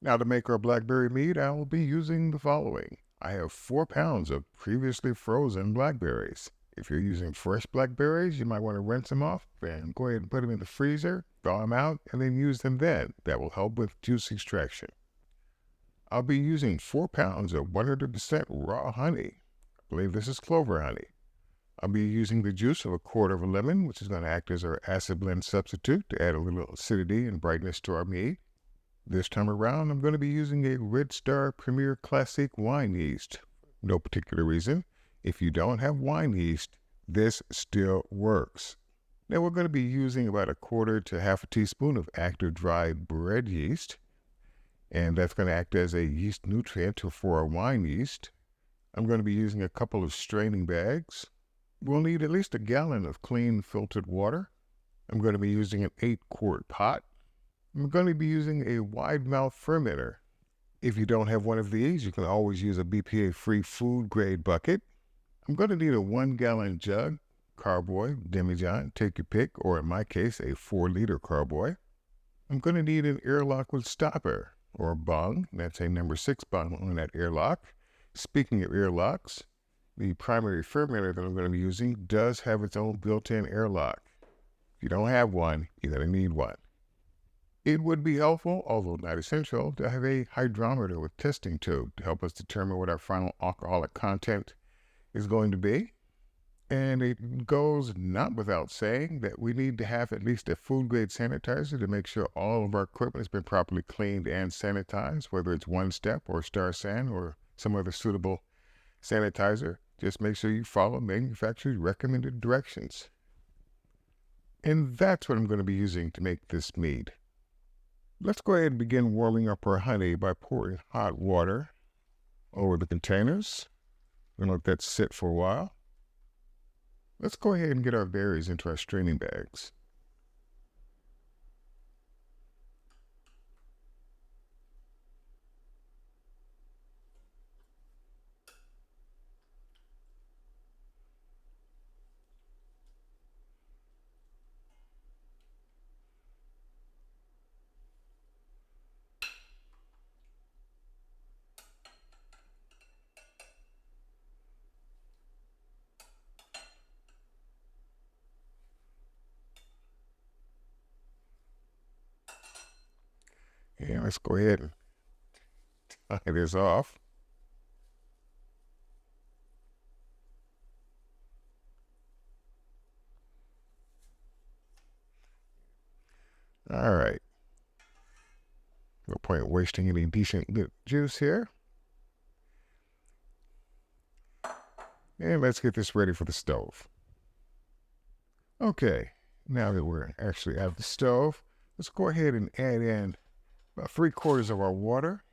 Now to make our blackberry mead, I will be using the following. I have 4 pounds of previously frozen blackberries. If you're using fresh blackberries, you might want to rinse them off and go ahead and put them in the freezer, thaw them out, and then use them then. That will help with juice extraction. I'll be using 4 pounds of 100% raw honey. I believe this is clover honey. I'll be using the juice of a quarter of a lemon, which is going to act as our acid blend substitute to add a little acidity and brightness to our mead. This time around, I'm going to be using a Red Star Premier Classic wine yeast. No particular reason. If you don't have wine yeast, this still works. Now we're going to be using about a quarter to half a teaspoon of active dry bread yeast, and that's going to act as a yeast nutrient for our wine yeast. I'm going to be using a couple of straining bags. We'll need at least a gallon of clean filtered water. I'm going to be using an 8-quart pot. I'm going to be using a wide mouth fermenter. If you don't have one of these, you can always use a BPA-free food grade bucket. I'm going to need a 1-gallon jug, carboy, demijohn, take your pick, or in my case, a 4-liter carboy. I'm going to need an airlock with stopper, or a bung. That's a number 6 bung on that airlock. Speaking of airlocks, the primary fermenter that I'm going to be using does have its own built-in airlock. If you don't have one, you're going to need one. It would be helpful, although not essential, to have a hydrometer with testing tube to help us determine what our final alcoholic content is going to be. And it goes not without saying that we need to have at least a food-grade sanitizer to make sure all of our equipment has been properly cleaned and sanitized, whether it's One Step or Star San or some other suitable sanitizer. Just make sure you follow manufacturer's recommended directions. And that's what I'm going to be using to make this mead. Let's go ahead and begin warming up our honey by pouring hot water over the containers. We're going to let that sit for a while. Let's go ahead and get our berries into our straining bags. And let's go ahead and tie this off. All right. No point wasting any decent juice here. And let's get this ready for the stove. Okay, now that we're actually at the stove, let's go ahead and add in about 3/4 of our water.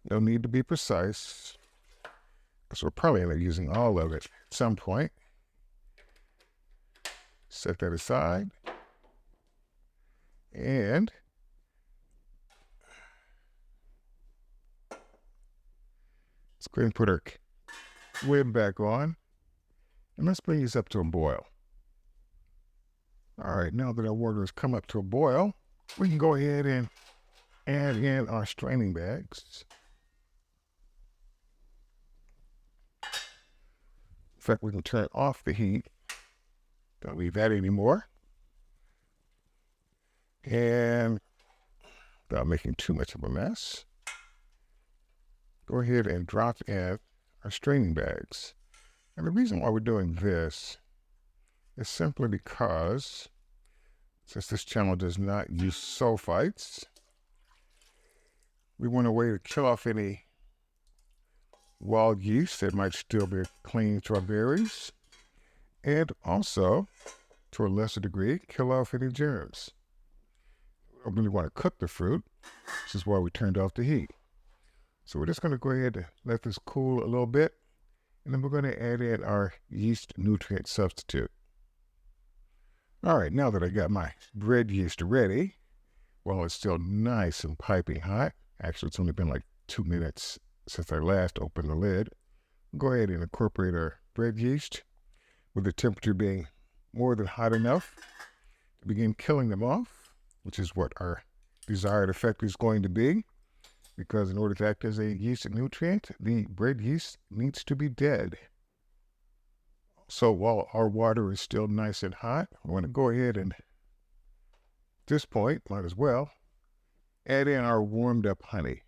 No need to be precise, because we'll probably end up using all of it at some point. Set that aside. And let's go ahead and put our lid back on. And let's bring this up to a boil. All right, now that our water has come up to a boil, we can go ahead and add in our straining bags. In fact, we can turn off the heat. Don't leave that anymore. And without making too much of a mess, go ahead and drop in our straining bags. And the reason why we're doing this is simply because, since this channel does not use sulfites, we want a way to kill off any wild yeast that might still be clinging to our berries, and also, to a lesser degree, kill off any germs. We don't really want to cook the fruit, which is why we turned off the heat. So we're just going to go ahead and let this cool a little bit, and then we're going to add in our yeast nutrient substitute. All right, now that I got my bread yeast ready, while it's still nice and piping hot. Actually, it's only been like 2 minutes since I last opened the lid. Go ahead and incorporate our bread yeast with the temperature being more than hot enough to begin killing them off, which is what our desired effect is going to be. Because in order to act as a yeast nutrient, the bread yeast needs to be dead. So while our water is still nice and hot, I want to go ahead and, at this point, might as well, add in our warmed up honey.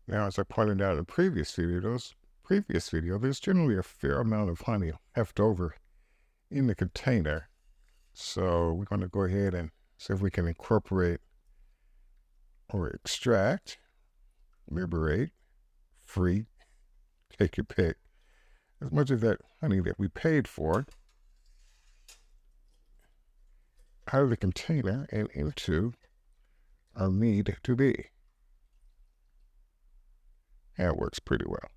Now, as I pointed out in the previous video, there's generally a fair amount of honey left over in the container. So we're going to go ahead and see if we can incorporate or extract, liberate, free, take your pick, as much of that honey that we paid for out of the container and into our mead to be. That works pretty well.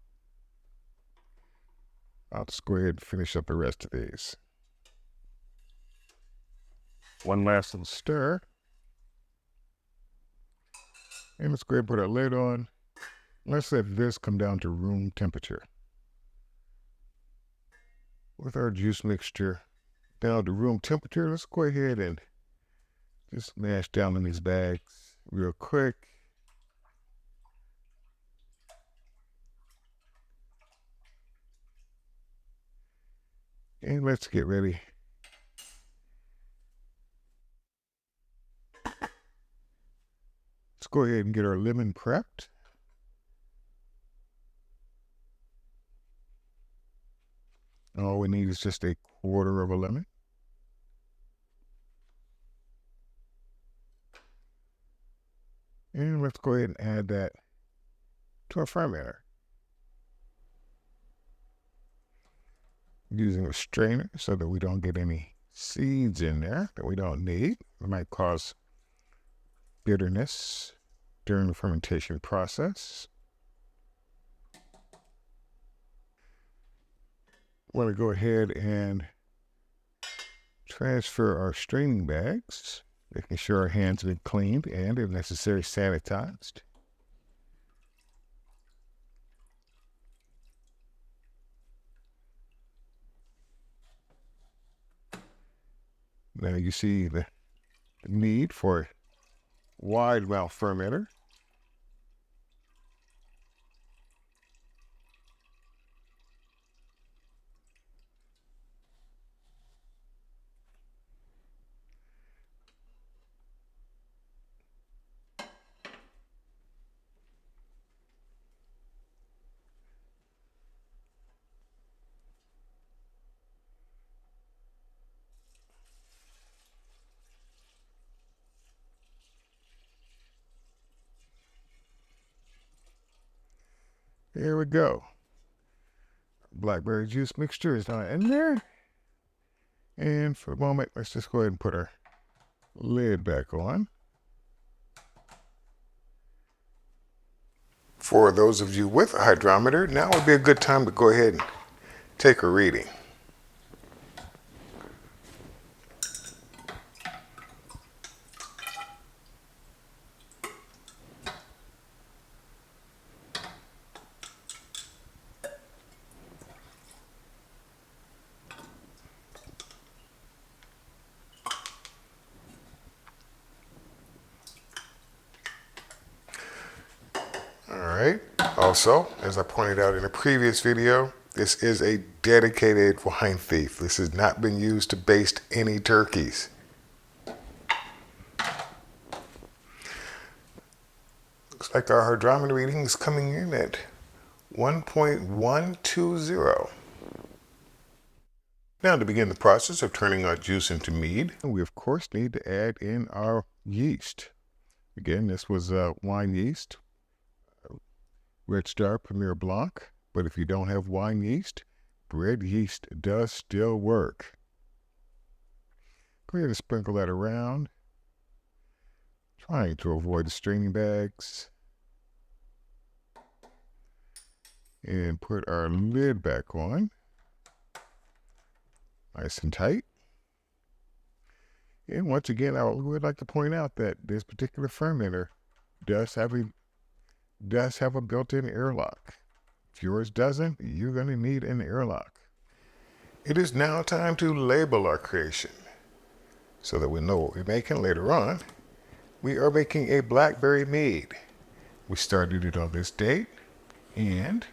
I'll just go ahead and finish up the rest of these. One last little stir. And let's go ahead and put our lid on. Let's let this come down to room temperature. With our juice mixture down to room temperature, let's go ahead and just mash down in these bags real quick. And let's get ready. Let's go ahead and get our lemon prepped. All we need is just a quarter of a lemon. And let's go ahead and add that to our fermenter. Using a strainer so that we don't get any seeds in there that we don't need. It might cause bitterness during the fermentation process. Want to go ahead and transfer our straining bags, making sure our hands have been cleaned and, if necessary, sanitized. Now you see the need for a wide mouth fermenter. Here we go. Blackberry juice mixture is not in there. And for a moment, let's just go ahead and put our lid back on. For those of you with a hydrometer, now would be a good time to go ahead and take a reading. Also, as I pointed out in a previous video, this is a dedicated wine thief. This has not been used to baste any turkeys. Looks like our hydrometer reading is coming in at 1.120. Now, to begin the process of turning our juice into mead, we of course need to add in our yeast. Again, this was wine yeast, Red Star Premier Blanc, but if you don't have wine yeast, bread yeast does still work. Go ahead and sprinkle that around, trying to avoid the straining bags, and put our lid back on, nice and tight. And once again, I would like to point out that this particular fermenter does have a built-in airlock. If yours doesn't, you're going to need an airlock. It is now time to label our creation so that we know what we're making later on. We are making a Blackberry Mead. We started it on this date, and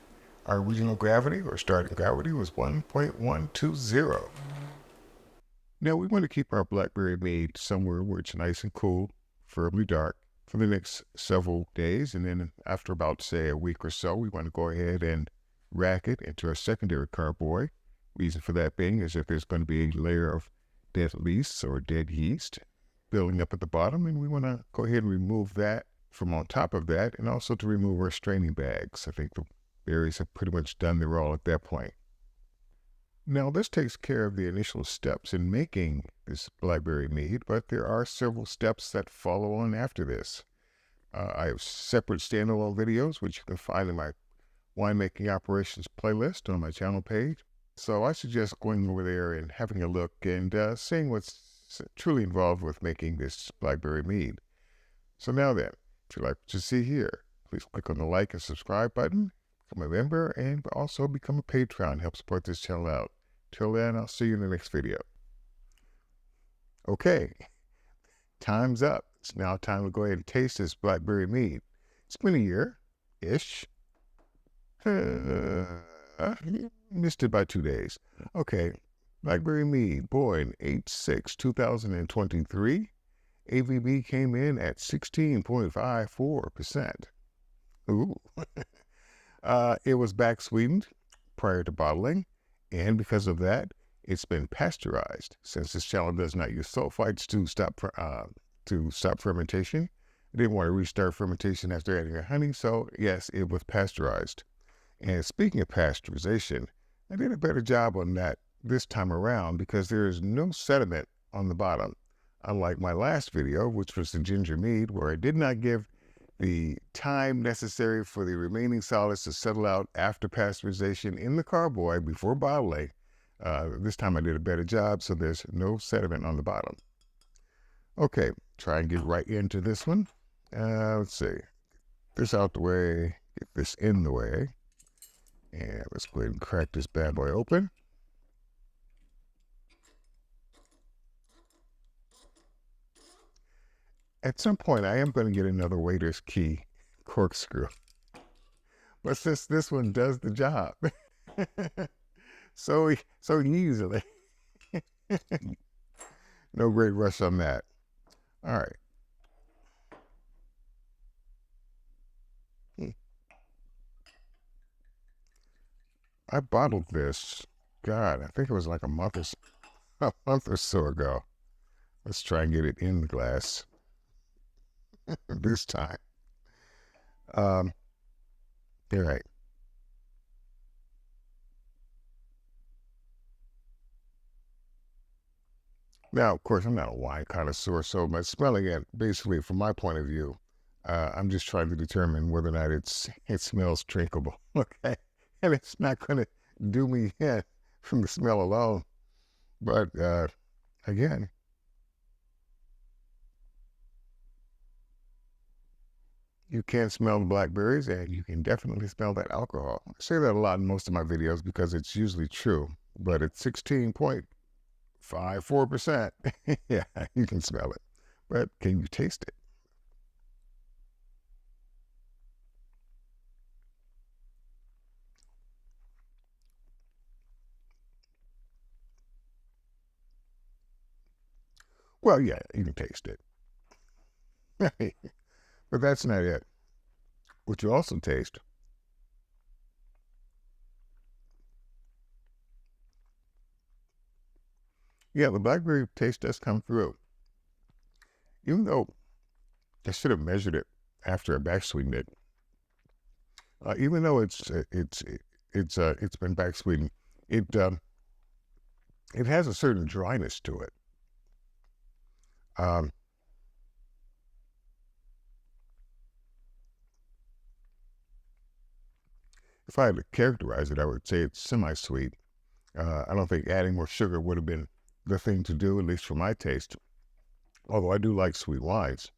our original gravity or starting gravity was 1.120. Now we want to keep our Blackberry Mead somewhere where it's nice and cool, preferably dark, for the next several days, and then after about, say, a week or so, we want to go ahead and rack it into a secondary carboy. Reason for that being is that there's going to be a layer of dead yeast or dead yeast building up at the bottom, and we want to go ahead and remove that from on top of that, and also to remove our straining bags. I think the berries have pretty much done their role at that point. Now, this takes care of the initial steps in making this Blackberry Mead, but there are several steps that follow on after this. I have separate standalone videos, which you can find in my winemaking operations playlist on my channel page. So I suggest going over there and having a look and seeing what's truly involved with making this Blackberry Mead. So now then, if you like what you see here, please click on the like and subscribe button, become a member, and also become a patron to help support this channel out. Till then, I'll see you in the next video. Okay, time's up. It's now time to go ahead and taste this Blackberry Mead. It's been a year-ish. Missed it by 2 days. Okay, Blackberry Mead, born 8/6/2023. ABV came in at 16.54%. Ooh. It was back sweetened prior to bottling, and because of that, it's been pasteurized. Since this channel does not use sulfites to stop fermentation, I didn't want to restart fermentation after adding a honey, so yes, it was pasteurized. And speaking of pasteurization, I did a better job on that this time around because there is no sediment on the bottom, unlike my last video, which was the ginger mead, where I did not give the time necessary for the remaining solids to settle out after pasteurization in the carboy before bottling. This time I did a better job, so there's no sediment on the bottom. Okay, try and get right into this one. Let's see. Get this out the way, get this in the way. And let's go ahead and crack this bad boy open. At some point, I am going to get another waiter's key corkscrew. But since this one does the job so easily, no great rush on that. All right. I bottled this, God, I think it was like a month or so ago. Let's try and get it in the glass this time. All right. Now, of course, I'm not a wine connoisseur, so by smelling it, basically, from my point of view, I'm just trying to determine whether or not it smells drinkable. Okay, and it's not going to do me in from the smell alone. But again, you can smell the blackberries, and you can definitely smell that alcohol. I say that a lot in most of my videos because it's usually true, but it's 16.54%. Yeah, you can smell it, but can you taste it? Well, yeah, you can taste it. But that's not it. What you also taste, yeah, the blackberry taste does come through. Even though I should have measured it after I back sweetened it. Even though it's been back sweetened, it has a certain dryness to it. Um, if I had to characterize it, I would say it's semi-sweet. I don't think adding more sugar would have been the thing to do, at least for my taste. Although I do like sweet wines,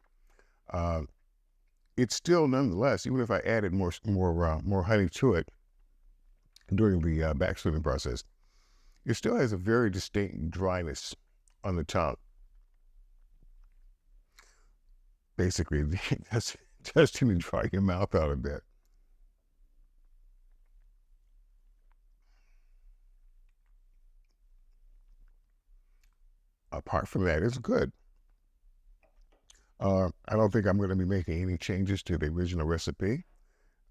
it's still nonetheless, even if I added more honey to it during the back sweetening process, it still has a very distinct dryness on the tongue. Basically, that's just to dry your mouth out a bit. Apart from that, it's good. I don't think I'm going to be making any changes to the original recipe.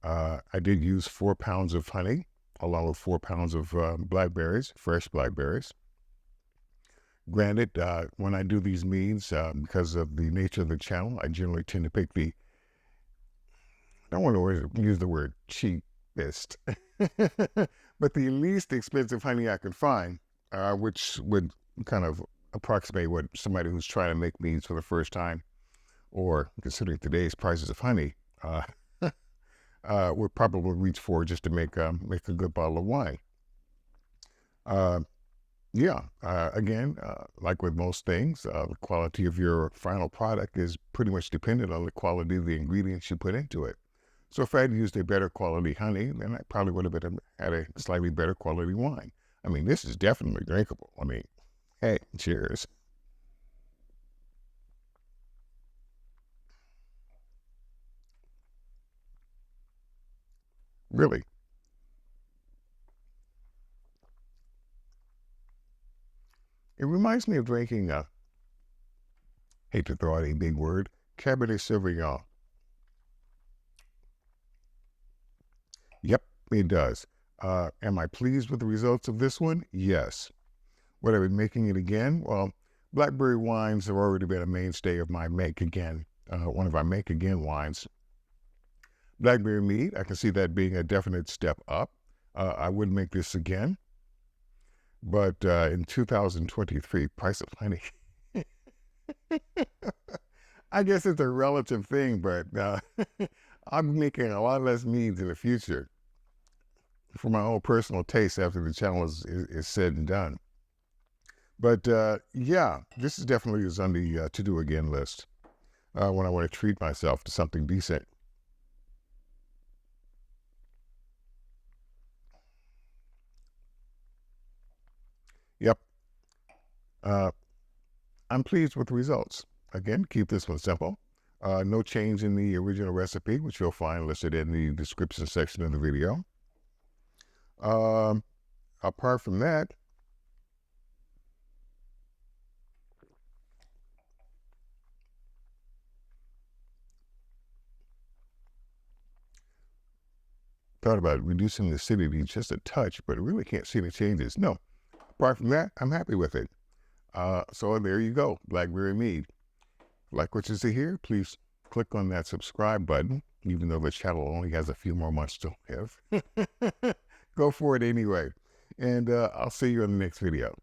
I did use 4 pounds of honey along with 4 pounds of blackberries, fresh blackberries. Granted, when I do these meads, because of the nature of the channel, I generally tend to pick I don't want to use the word cheapest, but the least expensive honey I could find, which would kind of approximate what somebody who's trying to make meads for the first time, or considering today's prices of honey, would probably reach for just to make a good bottle of wine. Again, like with most things, the quality of your final product is pretty much dependent on the quality of the ingredients you put into it. So if I had used a better quality honey, then I probably would have had a slightly better quality wine. I mean, this is definitely drinkable. I mean, hey, cheers. Really. It reminds me of drinking, hate to throw out a big word, Cabernet Sauvignon. Yep, it does. Am I pleased with the results of this one? Yes. Would I be making it again? Well, blackberry wines have already been a mainstay of my make again, one of our make again wines. Blackberry Mead, I can see that being a definite step up. I would make this again. But in 2023, price of honey. I guess it's a relative thing, but I'm making a lot less meads in the future for my own personal taste after the channel is said and done. But yeah, this is definitely on the to-do again list when I want to treat myself to something decent. Yep. I'm pleased with the results. Again, keep this one simple. No change in the original recipe, which you'll find listed in the description section of the video. Apart from that, thought about reducing the acidity just a touch, but I really can't see any changes. No, apart from that, I'm happy with it. So there you go, Blackberry Mead. Like what you see here, please click on that subscribe button, even though the channel only has a few more months to live. Go for it anyway. And I'll see you in the next video.